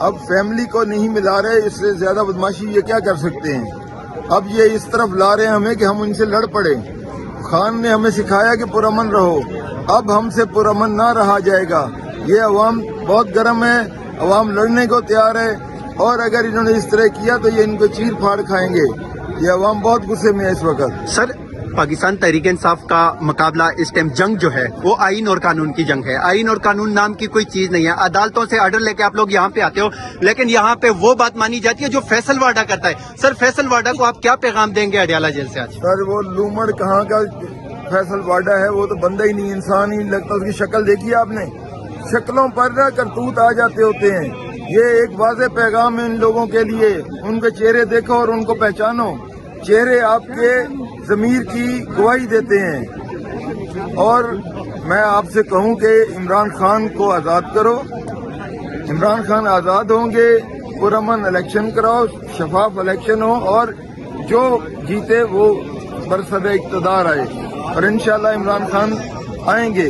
اب فیملی کو نہیں ملا رہے، اس سے زیادہ بدماشی یہ کیا کر سکتے ہیں؟ اب یہ اس طرف لا رہے ہیں ہمیں کہ ہم ان سے لڑ پڑے. خان نے ہمیں سکھایا کہ پرامن رہو، اب ہم سے پرامن نہ رہا جائے گا. یہ عوام بہت گرم ہے، عوام لڑنے کو تیار ہے، اور اگر انہوں نے اس طرح کیا تو یہ ان کو چیر پھاڑ کھائیں گے. یہ عوام بہت غصے میں ہے اس وقت. سر پاکستان تحریک انصاف کا مقابلہ اس ٹائم جنگ جو ہے وہ آئین اور قانون کی جنگ ہے. آئین اور قانون نام کی کوئی چیز نہیں ہے. عدالتوں سے آرڈر لے کے آپ لوگ یہاں پہ آتے ہو، لیکن یہاں پہ وہ بات مانی جاتی ہے جو فیصل واڈا کرتا ہے. سر فیصل واڈا کو آپ کیا پیغام دیں گے اڈیالہ جیل سے آج؟ سر وہ لومڑ کہاں کا فیصل واڈا ہے؟ وہ تو بندہ ہی نہیں، انسان ہی لگتا. اس کی شکل دیکھی آپ نے؟ شکلوں پر نہ کرتوت آ جاتے ہوتے ہیں. یہ ایک واضح پیغام ہے ان لوگوں کے لیے. ان کے چہرے دیکھو اور ان کو پہچانو. چہرے آپ کے ضمیر کی گواہی دیتے ہیں. اور میں آپ سے کہوں کہ عمران خان کو آزاد کرو. عمران خان آزاد ہوں گے، پرامن الیکشن کراؤ، شفاف الیکشن ہو، اور جو جیتے وہ برصد اقتدار آئے. اور انشاءاللہ عمران خان آئیں گے،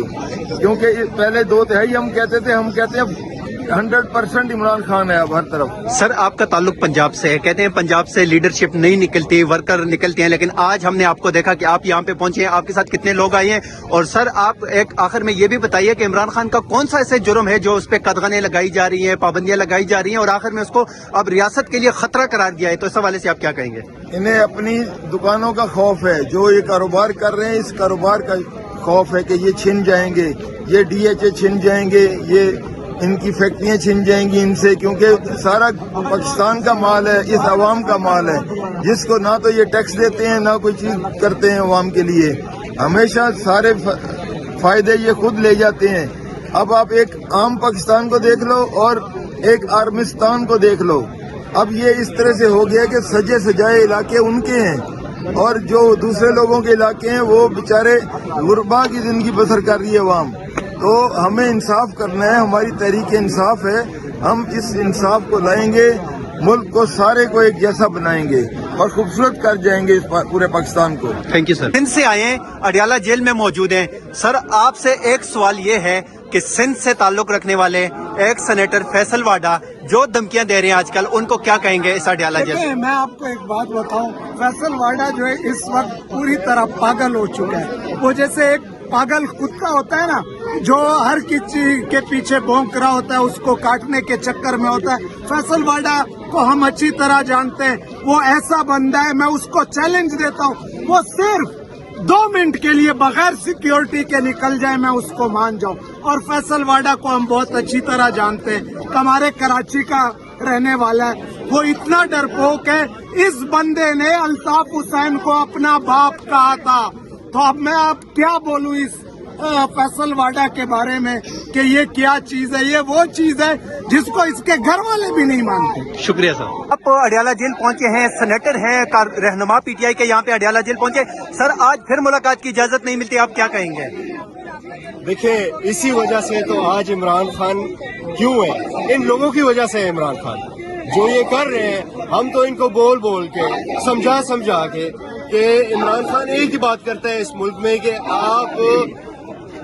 کیونکہ پہلے 2 تہائی ہم کہتے تھے، ہم کہتے ہیں 100% عمران خان ہے اب ہر طرف. سر آپ کا تعلق پنجاب سے ہے، کہتے ہیں پنجاب سے لیڈرشپ نہیں نکلتی، ورکر نکلتے ہیں، لیکن آج ہم نے آپ کو دیکھا کہ آپ یہاں پہ پہنچے ہیں. آپ کے ساتھ کتنے لوگ آئے ہیں؟ اور سر آپ ایک آخر میں یہ بھی بتائیے کہ عمران خان کا کون سا ایسے جرم ہے جو اس پہ قدغنیں لگائی جا رہی ہیں، پابندیاں لگائی جا رہی ہیں، اور آخر میں اس کو اب ریاست کے لیے خطرہ قرار دیا ہے؟ تو اس حوالے سے آپ کیا کہیں گے؟ انہیں اپنی دکانوں کا خوف ہے. جو یہ کاروبار کر رہے ہیں، اس کاروبار کا خوف ہے کہ یہ چھن جائیں گے، یہ DHA چھن جائیں گے، یہ ان کی فیکٹریاں چھن جائیں گی ان سے، کیونکہ سارا پاکستان کا مال ہے، اس عوام کا مال ہے، جس کو نہ تو یہ ٹیکس دیتے ہیں، نہ کوئی چیز کرتے ہیں عوام کے لیے. ہمیشہ سارے فائدے یہ خود لے جاتے ہیں. اب آپ ایک عام پاکستان کو دیکھ لو اور ایک آرمستان کو دیکھ لو. اب یہ اس طرح سے ہو گیا کہ سجے سجائے علاقے ان کے ہیں، اور جو دوسرے لوگوں کے علاقے ہیں وہ بیچارے غربا کی زندگی بسر کر رہی ہے عوام. تو ہمیں انصاف کرنا ہے، ہماری تحریک انصاف ہے. ہم اس انصاف کو لائیں گے، ملک کو سارے کو ایک جیسا بنائیں گے اور خوبصورت کر جائیں گے اس پورے پاکستان کو. Thank you sir. سندھ سے آئے ہیں، اڈیالہ جیل میں موجود ہیں. سر آپ سے ایک سوال یہ ہے کہ سندھ سے تعلق رکھنے والے ایک سینیٹر فیصل واڈا جو دھمکیاں دے رہے ہیں آج کل، ان کو کیا کہیں گے اس اڈیالہ جیل سے؟ میں آپ کو ایک بات بتاؤں، فیصل واڈا جو ہے اس وقت پوری طرح پاگل ہو چکا ہے. وہ جیسے ایک پاگل کتا ہوتا ہے نا، جو ہر کسی کے پیچھے بھونک رہا ہوتا ہے، اس کو کاٹنے کے چکر میں ہوتا ہے. فیصل واڈا کو ہم اچھی طرح جانتے ہیں. وہ ایسا بندہ ہے، میں اس کو چیلنج دیتا ہوں، وہ صرف 2 منٹ کے لیے بغیر سیکیورٹی کے نکل جائے، میں اس کو مان جاؤں. اور فیصل واڈا کو ہم بہت اچھی طرح جانتے ہیں، ہمارے کراچی کا رہنے والا ہے. وہ اتنا ڈرپوک ہے، اس بندے نے الطاف حسین کو اپنا باپ کہا تھا. تو اب میں آپ کیا بولوں اس فیصل واڈا کے بارے میں کہ یہ کیا چیز ہے؟ یہ وہ چیز ہے جس کو اس کے گھر والے بھی نہیں مانتے. شکریہ سر. آپ اڈیالہ جیل پہنچے ہیں، سینیٹر ہیں، رہنما PTI کے یہاں پہ اڈیالہ جیل پہنچے. سر آج پھر ملاقات کی اجازت نہیں ملتی، آپ کیا کہیں گے؟ دیکھیں، اسی وجہ سے تو آج عمران خان کیوں ہے، ان لوگوں کی وجہ سے ہے. عمران خان جو یہ کر رہے ہیں، ہم تو ان کو بول بول کے سمجھا کے کہ عمران خان ایک ہی بات کرتا ہے اس ملک میں کہ آپ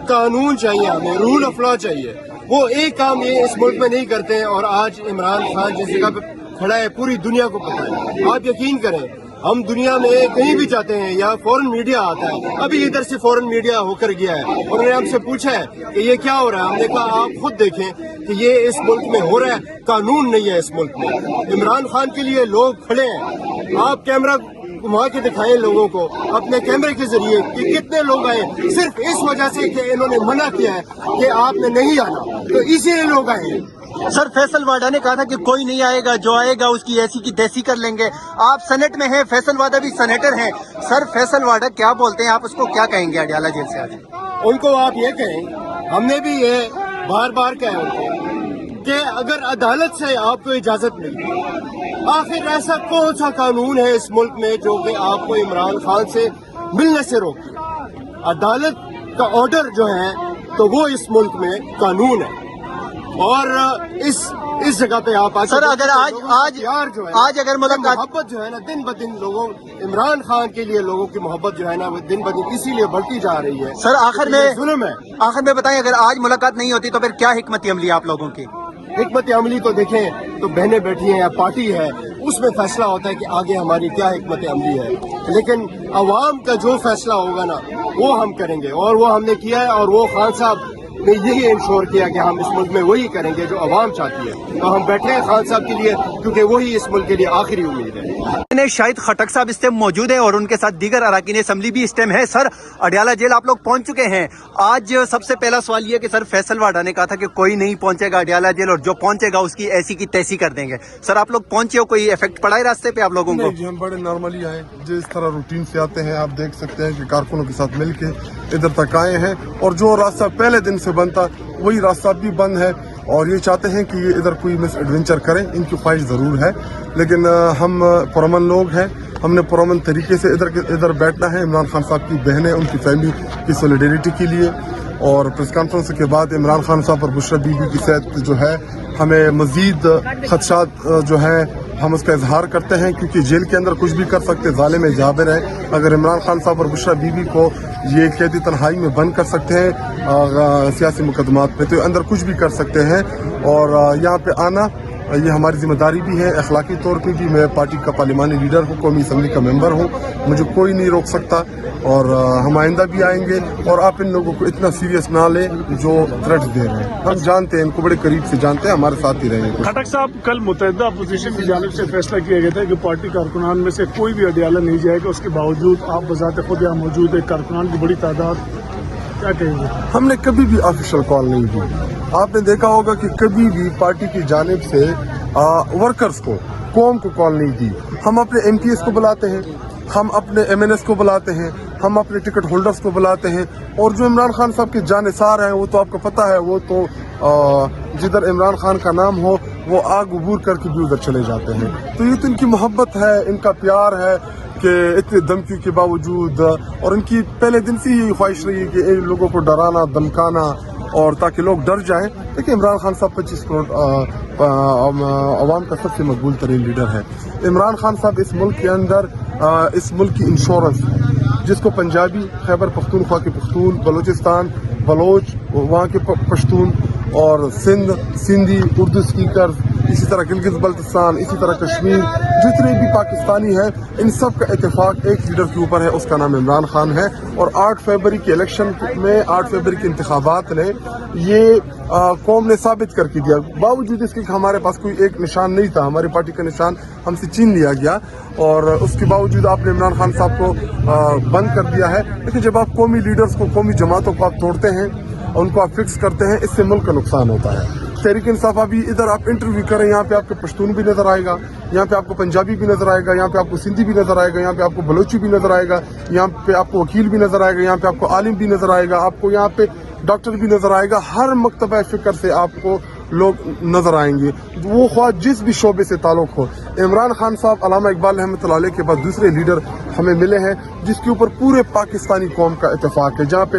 قانون چاہیے، ہمیں رول آف لا چاہیے. وہ ایک کام یہ اس ملک میں نہیں کرتے ہیں. اور آج عمران خان جس جگہ پہ کھڑا ہے پوری دنیا کو پتہ ہے. آپ یقین کریں، ہم دنیا میں کہیں بھی جاتے ہیں یا فورن میڈیا آتا ہے، ابھی ادھر سے فورن میڈیا ہو کر گیا ہے، انہوں نے ہم سے پوچھا ہے کہ یہ کیا ہو رہا ہے. ہم نے کہا آپ خود دیکھیں کہ یہ اس ملک میں ہو رہا ہے، قانون نہیں ہے اس ملک میں. عمران خان کے لیے لوگ کھڑے ہیں. آپ کیمرہ گھما کے دکھائیں لوگوں کو اپنے کیمرے کے ذریعے کہ کتنے لوگ آئے، صرف اس وجہ سے کہ انہوں نے منع کیا ہے کہ آپ نے نہیں آنا، تو اسی لیے لوگ آئے ہیں. سر فیصل واڈا نے کہا تھا کہ کوئی نہیں آئے گا، جو آئے گا اس کی ایسی کی تیسی کر لیں گے. آپ سینٹ میں ہیں، فیصل واڈا بھی سینیٹر ہیں. سر فیصل واڈا کیا بولتے ہیں، آپ اس کو کیا کہیں گے اڈیالہ جیل سے آج؟ ان کو آپ یہ کہیں، ہم نے بھی یہ بار بار کہا کہ اگر عدالت سے آپ کو اجازت ملی، آخر ایسا کون سا قانون ہے اس ملک میں جو کہ آپ کو عمران خان سے ملنے سے روکے؟ عدالت کا آرڈر جو ہے تو وہ اس ملک میں قانون ہے. اور اس جگہ پہ آپ سر اگر آج اگر ملاقات محبت جو ہے نا دن بدن لوگوں، عمران خان کے لیے لوگوں کی محبت جو ہے نا وہ دن بدن اسی لیے بڑھتی جا رہی ہے. سر آخر ظلم ہے. میں بتائیں، اگر آج ملاقات نہیں ہوتی تو پھر کیا حکمت عملی آپ لوگوں کی؟ حکمت عملی تو دیکھیں تو بہنیں بیٹھی ہیں یا پارٹی ہے اس میں فیصلہ ہوتا ہے کہ آگے ہماری کیا حکمت عملی ہے، لیکن عوام کا جو فیصلہ ہوگا نا وہ ہم کریں گے، اور وہ ہم نے کیا ہے، اور وہ خان صاحب نے یہی انشور کیا کہ ہم اس ملک میں وہی کریں گے جو عوام چاہتی ہے، تو ہم بیٹھے ہیں خان صاحب کے لیے کیونکہ وہی اس ملک کے لیے آخری امید ہے۔ شاہد خٹک صاحب اس ٹائم موجود ہیں اور ان کے ساتھ دیگر اراکین اسمبلی بھی اس ٹائم ہے۔ سر، اڈیالہ جیل آپ لوگ پہنچ چکے ہیں، آج سب سے پہلا سوال یہ کہ سر فیصل واڈا نے کہا تھا کہ کوئی نہیں پہنچے گا اڈیالہ جیل اور جو پہنچے گا اس کی ایسی کی تیسی کر دیں گے، سر آپ لوگ پہنچے ہو، کوئی افیکٹ پڑا ہے راستے پہ آپ لوگوں کو؟ نہیں جی، ہم بڑے نارملی آئے، جس طرح روٹین سے آتے ہیں آپ دیکھ سکتے ہیں کہ کارکنوں کے ساتھ مل کے ادھر تک آئے ہیں، اور جو راستہ پہلے دن سے بند تھا وہی راستہ بھی بند ہے، اور یہ چاہتے ہیں کہ یہ ادھر کوئی مس ایڈونچر کریں، ان کی خواہش ضرور ہے، لیکن ہم پرامن لوگ ہیں، ہم نے پرامن طریقے سے ادھر بیٹھنا ہے عمران خان صاحب کی بہنیں ان کی فیملی کی سولیڈیریٹی کے لیے، اور پریس کانفرنس کے بعد عمران خان صاحب اور بشرا بی بی کی صحت جو ہے ہمیں مزید خدشات جو ہیں ہم اس کا اظہار کرتے ہیں، کیونکہ جیل کے اندر کچھ بھی کر سکتے، ظالم جابر ہے، اگر عمران خان صاحب اور بشرا بی بی کو یہ قیدی تنہائی میں بند کر سکتے ہیں سیاسی مقدمات پہ، تو اندر کچھ بھی کر سکتے ہیں، اور یہاں پہ آنا یہ ہماری ذمہ داری بھی ہے، اخلاقی طور پہ بھی۔ میں پارٹی کا پارلیمانی لیڈر ہوں، قومی اسمبلی کا ممبر ہوں، مجھے کوئی نہیں روک سکتا، اور ہم آئندہ بھی آئیں گے، اور آپ ان لوگوں کو اتنا سیریس نہ لیں جو تھریٹس دے رہے ہیں، ہم جانتے ہیں ان کو بڑے قریب سے جانتے ہیں، ہمارے ساتھ ہی رہیں گے۔ خٹک صاحب، کل متحدہ اپوزیشن کی جانب سے فیصلہ کیا گیا تھا کہ پارٹی کارکنان میں سے کوئی بھی اڈیالہ نہیں جائے گا، اس کے باوجود آپ بذات خود یہاں موجود ہے، کارکنان کی بڑی تعداد، کیا کہیں گے؟ ہم نے کبھی بھی آفیشیل کال نہیں دی، آپ نے دیکھا ہوگا کہ کبھی بھی پارٹی کی جانب سے ورکرز کو، قوم کو کال نہیں دی، ہم اپنے ایم پی ایس کو بلاتے ہیں، ہم اپنے ایم این ایس کو بلاتے ہیں، ہم اپنے ٹکٹ ہولڈرز کو بلاتے ہیں، اور جو عمران خان صاحب کے جانثار ہیں وہ تو آپ کو پتہ ہے، وہ تو جدھر عمران خان کا نام ہو وہ آگ عبور کر کے بھی ادھر چلے جاتے ہیں، تو یہ تو ان کی محبت ہے، ان کا پیار ہے کہ اتنے دھمکی کے باوجود، اور ان کی پہلے دن سے یہی خواہش رہی ہے کہ ان لوگوں کو ڈرانا، دھمکانا، اور تاکہ لوگ ڈر جائیں۔ دیکھیں عمران خان صاحب 25 کروڑ عوام کا سب سے مقبول ترین لیڈر ہے۔ عمران خان صاحب اس ملک کے اندر اس ملک کی انشورنس، جس کو پنجابی، خیبر پختونخوا کے پختون، بلوچستان بلوچ، وہاں کے پشتون، اور سندھی اردو اسپیکر، اسی طرح گلگت بلتستان، اسی طرح کشمیر، جتنے بھی پاکستانی ہیں ان سب کا اتفاق ایک لیڈر کے اوپر ہے، اس کا نام عمران خان ہے، اور 8 فروری کے الیکشن میں، 8 فروری کے انتخابات نے یہ قوم نے ثابت کر کے دیا، باوجود اس کے کہ ہمارے پاس کوئی ایک نشان نہیں تھا، ہماری پارٹی کا نشان ہم سے چھین لیا گیا، اور اس کے باوجود آپ نے عمران خان صاحب کو بند کر دیا ہے۔ لیکن جب آپ قومی لیڈرز کو، قومی جماعتوں کو آپ توڑتے ہیں، ان کو آپ فکس کرتے ہیں، اس سے ملک کا نقصان ہوتا ہے۔ تحریک انصاف ابھی ادھر آپ انٹرویو کریں، یہاں پہ آپ کو پشتون بھی نظر آئے گا، یہاں پہ آپ کو پنجابی بھی نظر آئے گا، یہاں پہ آپ کو سندھی بھی نظر آئے گا، یہاں پہ آپ کو بلوچی بھی نظر آئے گا، یہاں پہ آپ کو وکیل بھی نظر آئے گا، یہاں پہ آپ کو عالم بھی نظر آئے گا، آپ کو یہاں پہ ڈاکٹر بھی نظر آئے گا، ہر مکتبہ فکر سے آپ کو لوگ نظر آئیں گے، وہ خواہ جس بھی شعبے سے تعلق ہو۔ عمران خان صاحب، علامہ اقبال رحمۃ اللہ علیہ کے بعد دوسرے لیڈر ہمیں ملے ہیں جس کے اوپر پورے پاکستانی قوم کا اتفاق ہے، جہاں پہ